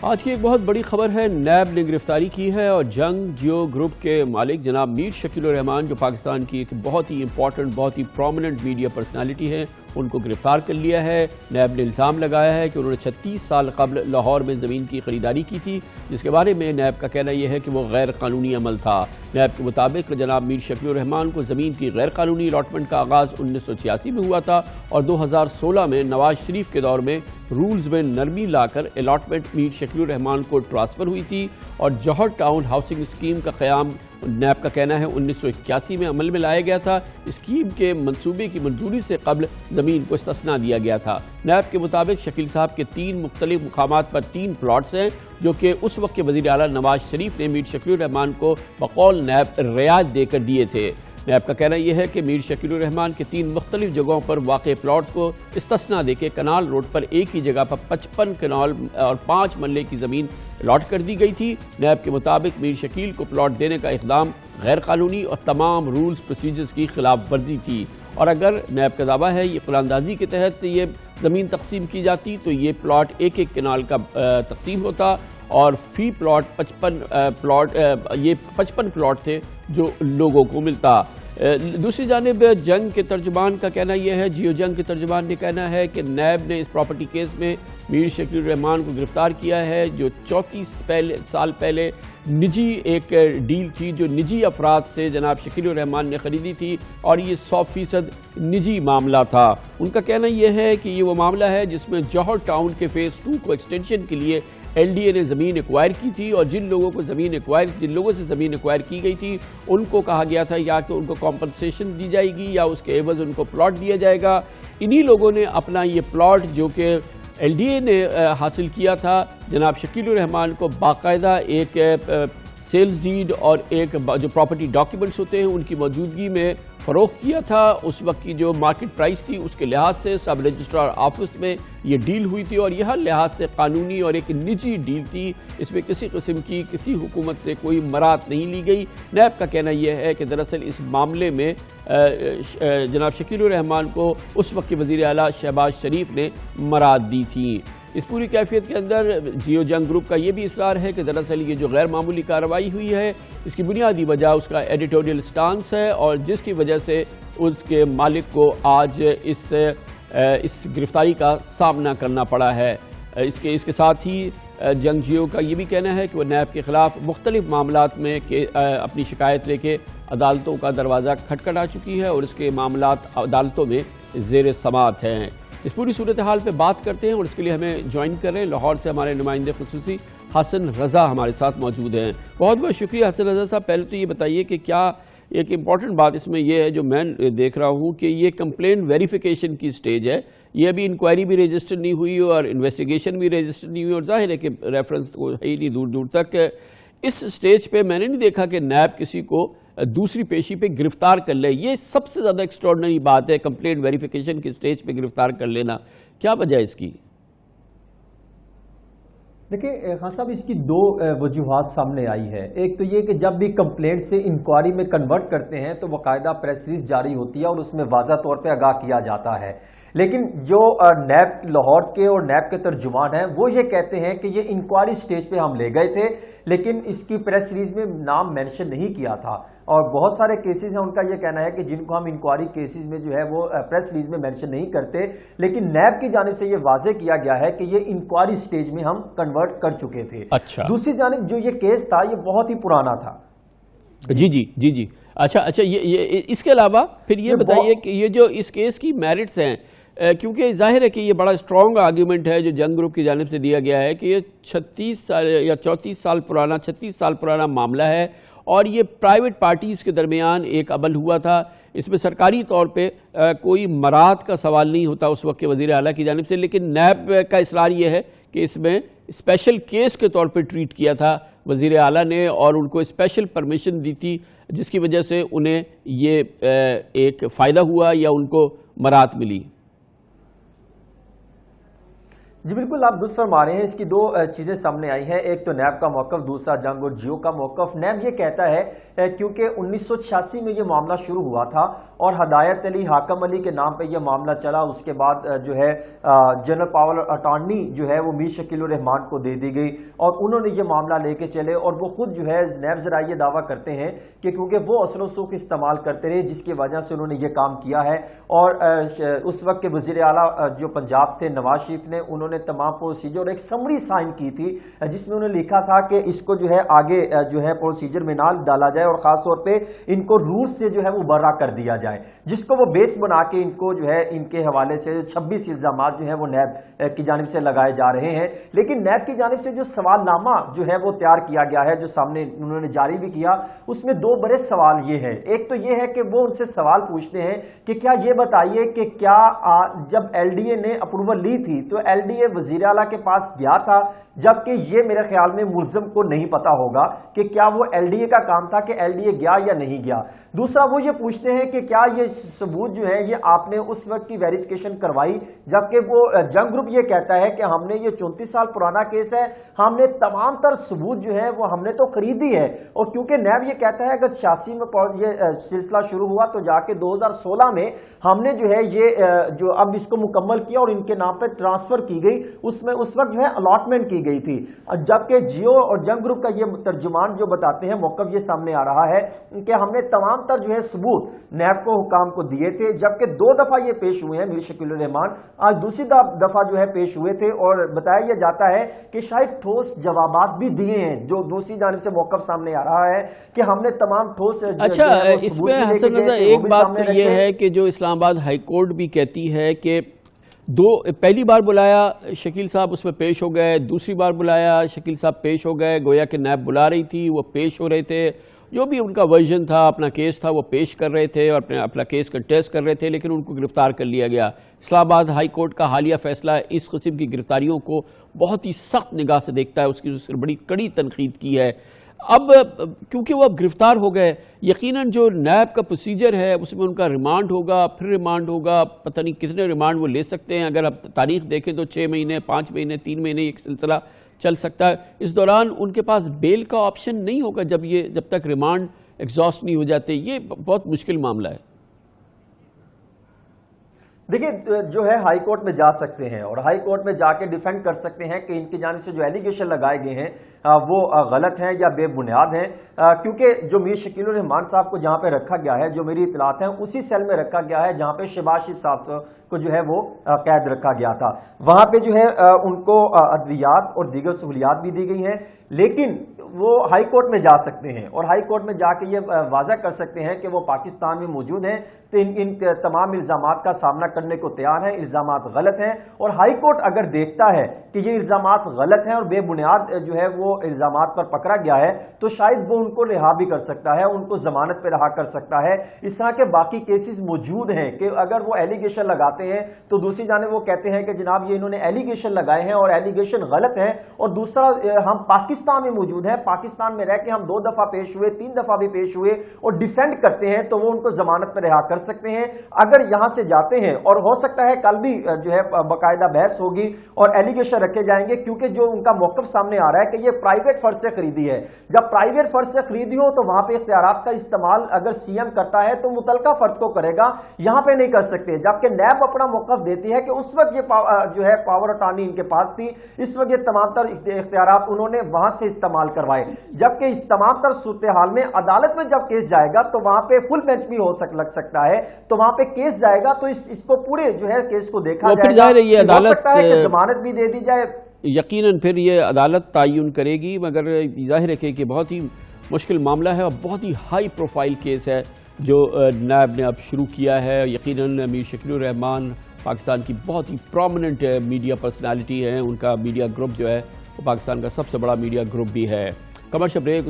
آج کی ایک بہت بڑی خبر ہے، نیب نے گرفتاری کی ہے اور جنگ جیو گروپ کے مالک جناب میر شکیل الرحمان جو پاکستان کی ایک بہت ہی امپورٹنٹ بہت ہی پرومیننٹ میڈیا پرسنالٹی ہے، ان کو گرفتار کر لیا ہے۔ نیب نے الزام لگایا ہے کہ انہوں نے 36 سال قبل لاہور میں زمین کی خریداری کی تھی، جس کے بارے میں نیب کا کہنا یہ ہے کہ وہ غیر قانونی عمل تھا۔ نیب کے مطابق جناب میر شکیل الرحمان کو زمین کی غیر قانونی الاٹمنٹ کا آغاز 1986 میں ہوا تھا اور 2016 میں نواز شریف کے دور میں رولز میں نرمی لا کر الاٹمنٹ میر شکیل الرحمان کو ٹرانسفر ہوئی تھی اور جوہر ٹاؤن ہاؤسنگ اسکیم کا قیام نیب کا کہنا ہے 1981 میں عمل میں لایا گیا تھا۔ اسکیم کے منصوبے کی منظوری سے قبل زمین کو استثناء دیا گیا تھا۔ نیب کے مطابق شکیل صاحب کے 3 مختلف مقامات پر 3 پلاٹس ہیں جو کہ اس وقت کے وزیر اعلیٰ نواز شریف نے میر شکیل الرحمان کو بقول نیب رعایت دے کر دیے تھے۔ نیب کا کہنا یہ ہے کہ میر شکیل الرحمان کے 3 مختلف جگہوں پر واقع پلاٹس کو استثناء دے کے کنال روڈ پر ایک ہی جگہ پر 55 کنال اور 5 مرلے کی زمین الاٹ کر دی گئی تھی۔ نیب کے مطابق میر شکیل کو پلاٹ دینے کا اقدام غیر قانونی اور تمام رولز پروسیجرز کی خلاف ورزی تھی، اور اگر نیب کا دعویٰ ہے یہ قرآن اندازی کے تحت یہ زمین تقسیم کی جاتی تو یہ پلاٹ ایک ایک کنال کا تقسیم ہوتا اور فی پلاٹ 55 پلاٹ تھے جو لوگوں کو ملتا۔ دوسری جانب جنگ کے ترجمان کا کہنا یہ ہے، جیو جنگ کے ترجمان نے کہنا ہے کہ نیب نے اس پراپرٹی کیس میں میر شکیل الرحمان کو گرفتار کیا ہے جو 34 سال پہلے نجی ایک ڈیل تھی جو نجی افراد سے جناب شکیل الرحمان نے خریدی تھی اور یہ 100% نجی معاملہ تھا۔ ان کا کہنا یہ ہے کہ یہ وہ معاملہ ہے جس میں جوہر ٹاؤن کے فیز 2 کو ایکسٹینشن کے لیے ایل ڈی اے نے زمین ایکوائر کی تھی اور جن لوگوں سے زمین ایکوائر کی گئی تھی ان کو کہا گیا تھا یا کہ ان کو کمپنسیشن دی جائے گی یا اس کے عوض ان کو پلاٹ دیا جائے گا۔ انہی لوگوں نے اپنا یہ پلاٹ جو کہ ایل ڈی اے نے حاصل کیا تھا جناب شکیل الرحمان کو باقاعدہ ایک سیلز ڈیڈ اور ایک جو پراپرٹی ڈاکیومنٹس ہوتے ہیں ان کی موجودگی میں فروخت کیا تھا۔ اس وقت کی جو مارکیٹ پرائس تھی اس کے لحاظ سے سب رجسٹرار آفس میں یہ ڈیل ہوئی تھی اور یہ ہر لحاظ سے قانونی اور ایک نجی ڈیل تھی، اس میں کسی قسم کی کسی حکومت سے کوئی مراد نہیں لی گئی۔ نیب کا کہنا یہ ہے کہ دراصل اس معاملے میں جناب شکیل الرحمان کو اس وقت کے وزیر اعلیٰ شہباز شریف نے مراد دی تھی۔ اس پوری کیفیت کے اندر جیو جنگ گروپ کا یہ بھی اصرار ہے کہ دراصل یہ جو غیر معمولی کارروائی ہوئی ہے اس کی بنیادی وجہ اس کا ایڈیٹوریل سٹانس ہے اور جس کی وجہ سے اس کے مالک کو آج اس گرفتاری کا سامنا کرنا پڑا ہے۔ اس کے ساتھ ہی جنگ جیو کا یہ بھی کہنا ہے کہ وہ نیب کے خلاف مختلف معاملات میں اپنی شکایت لے کے عدالتوں کا دروازہ کھٹکھٹا چکی ہے اور اس کے معاملات عدالتوں میں زیر سماعت ہیں۔ اس پوری صورتحال پہ بات کرتے ہیں اور اس کے لیے ہمیں جوائن کر رہے ہیں لاہور سے ہمارے نمائندے خصوصی حسن رضا ہمارے ساتھ موجود ہیں۔ بہت بہت شکریہ حسن رضا صاحب۔ پہلے تو یہ بتائیے کہ کیا ایک امپورٹنٹ بات اس میں یہ ہے جو میں دیکھ رہا ہوں کہ یہ کمپلین ویریفیکیشن کی سٹیج ہے، یہ ابھی انکوائری بھی رجسٹر نہیں ہوئی اور انویسٹیگیشن بھی رجسٹر نہیں ہوئی اور ظاہر ہے کہ ریفرنس تو ہے ہی نہیں دور دور تک۔ اس سٹیج پہ میں نے نہیں دیکھا کہ نیب کسی کو دوسری پیشی پہ گرفتار کر لے، یہ سب سے زیادہ ایکسٹراڈنری بات ہے کمپلین ویریفیکیشن کی سٹیج پہ گرفتار کر لینا۔ کیا وجہ ہے اس کی؟ دیکھیں خان صاحب، اس کی 2 وجوہات سامنے آئی ہے۔ ایک تو یہ کہ جب بھی کمپلینٹ سے انکوائری میں کنورٹ کرتے ہیں تو باقاعدہ پریس ریلیز جاری ہوتی ہے اور اس میں واضح طور پہ آگاہ کیا جاتا ہے، لیکن جو نیب لاہور کے اور نیب کے ترجمان ہیں وہ یہ کہتے ہیں کہ یہ انکوائری سٹیج پہ ہم لے گئے تھے لیکن اس کی پریس ریلیز میں نام مینشن نہیں کیا تھا، اور بہت سارے کیسز ہیں ان کا یہ کہنا ہے کہ جن کو ہم انکوائری کیسز میں جو ہے وہ پریس ریلیز میں مینشن نہیں کرتے، لیکن نیب کی جانب سے یہ واضح کیا گیا ہے کہ یہ انکوائری سٹیج میں ہم کنورٹ کر چکے تھے۔ دوسری جانب جو یہ کیس تھا یہ بہت ہی پرانا تھا۔ جی اچھا یہ اس کے علاوہ پھر یہ بتائیے کہ یہ جو اس کیس کی میرٹس ہیں، کیونکہ ظاہر ہے کہ یہ بڑا اسٹرانگ آرگیومنٹ ہے جو جنگ گروپ کی جانب سے دیا گیا ہے کہ یہ 36 سال یا 34 سال پرانا معاملہ ہے اور یہ پرائیویٹ پارٹیز کے درمیان ایک عمل ہوا تھا، اس میں سرکاری طور پہ کوئی مراد کا سوال نہیں ہوتا اس وقت کے وزیر اعلیٰ کی جانب سے، لیکن نیب کا اصرار یہ ہے کہ اس میں اسپیشل کیس کے طور پہ ٹریٹ کیا تھا وزیر اعلیٰ نے اور ان کو اسپیشل پرمیشن دی تھی جس کی وجہ سے انہیں یہ ایک فائدہ ہوا یا ان کو مراد ملی۔ जी बिल्कुल, आप दुरुस्त फरमा रहे हैं। इसकी दो चीजें सामने आई हैं, एक तो नैब का मौकफ, दूसरा जंग और जियो का मौकफ। नैब ये कहता है क्योंकि 1986 में ये मामला शुरू हुआ था और हदायत अली, हाकम अली के नाम पे ये मामला चला, उसके बाद जो है जनरल पावर अटॉर्नी जो है वो मीर शकील उर रहमान को दे दी गई और उन्होंने ये मामला लेके चले और वो खुद जो है नैब जरा ये दावा करते हैं कि क्योंकि वो असर सूख इस्तेमाल करते रहे जिसकी वजह से उन्होंने ये काम किया है। और उस वक्त के वजीर आला जो पंजाब थे नवाज शरीफ ने, उन्होंने तमाम प्रोसीजर और एक समरी साइन की थी जिसमें उन्होंने लिखा था कि इसको जो है आगे जो है प्रोसीजर में ना डाला जाए और खास तौर पे इनको रूल से जो है वो बर्रा कर दिया जाए, जिसको वो बेस बना के इनको जो है इनके हवाले से 26 इल्जामात जो है वो नैब की जानिब से लगाए जा रहे हैं। लेकिन नैब की जानिब से जो सवालनामा जो है वो तैयार किया गया है, जो सामने उन्होंने जारी भी किया, उसमें दो बड़े सवाल ये है। एक तो ये है कि वो उनसे सवाल पूछते हैं कि क्या ये बताइए कि क्या जब एलडीए ने अप्रूवल ली थी तो एलडीए वजीर आला के पास गया था, जबकि ये मेरे ख्याल में मुल्ज़िम को नहीं पता होगा कि क्या वो एलडीए का काम था कि एलडीए गया या नहीं गया। दूसरा वो ये पूछते हैं कि क्या ये सबूत जो है ये आपने उस वक्त की वेरिफिकेशन करवाई, जबकि वो जंग ग्रुप ये कहता है कि हमने ये 34 साल पुराना केस है, हमने तमाम तर सबूत जो है वो हमने तो खरीदी है। और क्योंकि नैब ये कहता है अगर 86 में ये सिलसिला शुरू हुआ तो जाके 2016 में हमने जो है ये जो अब इसको मुकम्मल किया और इनके नाम पे ट्रांसफर की गई, उसमें उस वक्त जो है अलॉटमेंट की गई थी। जबकि जियो और जंग ग्रुप का ये तर्जुमान जो बताते हैं मौकफ ये सामने आ रहा है कि हमने तमाम तर जो है सबूत नैब को हुकाम को दिए थे, जबकि 2 दफा ये पेश हुए हैं मीर शकील उर रहमान, आज दूसरी दफा जो है पेश हुए थे और बताया यह जाता है कि शायद ठोस जवाबात भी दिए हैं। जो दूसरी जानिब से मौकफ सामने आ रहा है कि हमने तमाम ठोस अच्छा, इसमें हसन रज़ा एक बात तो ये है कि जो इस्लामाबाद हाई कोर्ट भी कहती है कि पहली बार बुलाया शकील साहब उसमें पेश हो गए, दूसरी बार बुलाया शकील साहब पेश हो गए, गोया कि नैब बुला रही थी, वो पेश हो रहे थे, जो भी उनका वर्जन था, अपना केस था वो पेश कर रहे थे और अपना केस कंटेस्ट कर रहे थे, लेकिन उनको गिरफ्तार कर लिया गया। इस्लामाबाद हाई कोर्ट का हालिया फैसला इस किस्म की गिरफ्तारियों को बहुत ही सख्त निगाह से देखता है, उसकी उससे बड़ी कड़ी तनकीद की है। अब क्योंकि वो अब गिरफ्तार हो गए, यकीनन जो नैब का प्रोसीजर है उसमें उनका रिमांड होगा, फिर रिमांड होगा, पता नहीं कितने रिमांड वो ले सकते हैं। अगर आप तारीख देखें तो 6 महीने, 5 महीने, 3 महीने एक सिलसिला चल सकता है। इस दौरान उनके पास बेल का ऑप्शन नहीं होगा जब तक रिमांड एग्जॉस्ट नहीं हो जाते। ये बहुत मुश्किल मामला है। देखिए जो है हाई कोर्ट में जा सकते हैं और हाई कोर्ट में जाके डिफेंड कर सकते हैं कि इनकी जानिब से जो एलिगेशन लगाए गए हैं वो गलत हैं या बेबुनियाद हैं, क्योंकि जो मीर शकील उर रहमान साहब को जहां पे रखा गया है, जो मेरी इतलात है उसी सेल में रखा गया है जहां पे शहबाज शरीफ साहब को जो है वो कैद रखा गया था। वहां पे जो है उनको अद्वियात और दीगर सहूलियात भी दी गई हैं, लेकिन वो हाई कोर्ट में जा सकते हैं और हाई कोर्ट में जाके ये वाज़ा कर सकते हैं कि वो पाकिस्तान में मौजूद हैं, तो इन तमाम इल्ज़ामात का सामना करने को तैयार हैं, इल्ज़ामात गलत हैं। और हाई कोर्ट अगर देखता है कि ये इल्ज़ामात गलत हैं और बेबुनियाद जो है वो इल्ज़ामात पर पकड़ा गया है, तो शायद वो उनको रिहा भी कर सकता है, उनको जमानत पर रहा कर सकता है। इस तरह के बाकी केसेस मौजूद हैं कि अगर वो एलिगेशन लगाते हैं तो दूसरी जानिब वो कहते हैं कि जनाब ये इन्होंने एलिगेशन लगाए हैं और एलिगेशन गलत है, और दूसरा हम पाकिस्तान में मौजूद हैं, पाकिस्तान में रह के हम 2 दफा पेश हुए, 3 दफा भी पेश हुए और डिफेंड करते हैं, तो वो उनको जमानत पर रिहा कर सकते हैं। अगर यहां से जाते हैं और हो सकता है कल भी जो है बाकायदा बहस होगी और एलिगेशन रखे जाएंगे, क्योंकि जो उनका मौकफ सामने आ रहा है कि ये प्राइवेट फर्ज से खरीदी है। जब प्राइवेट फर्ज से खरीदी हो तो वहां पे इख्तियारात का इस्तेमाल अगर सीएम करता है तो मुतलका फर्ज को करेगा, यहां पे नहीं कर सकते। जबकि नैब अपना मौकफ देती है कि उस वक्त ये जो है पावर अटॉर्नी इनके पास थी, इस वक्त ये तमाम तर इख्तियारात उन्होंने वहां से इस्तेमाल करवाए। जबकि इस तमाम तर सूरत हाल में अदालत में जब केस जाएगा तो वहां पे फुल बेंच भी लग सकता है, तो वहां पे केस जाएगा तो इसको पूरे जो है केस को देखा जाएगा, हो सकता है कि जमानत भी दे दी जाए। यकीनन फिर ये अदालत तायुन करेगी, मगर जाहिर है कि बहुत ही मुश्किल मामला है और बहुत ही हाई प्रोफाइल केस है जो नैब ने अब शुरू किया है। यकीनन मीर शकील उर रहमान पाकिस्तान की बहुत ही प्रोमिनेंट मीडिया पर्सनालिटी है, उनका मीडिया ग्रुप जो है वो पाकिस्तान का सबसे बड़ा मीडिया ग्रुप भी है। Commercial break,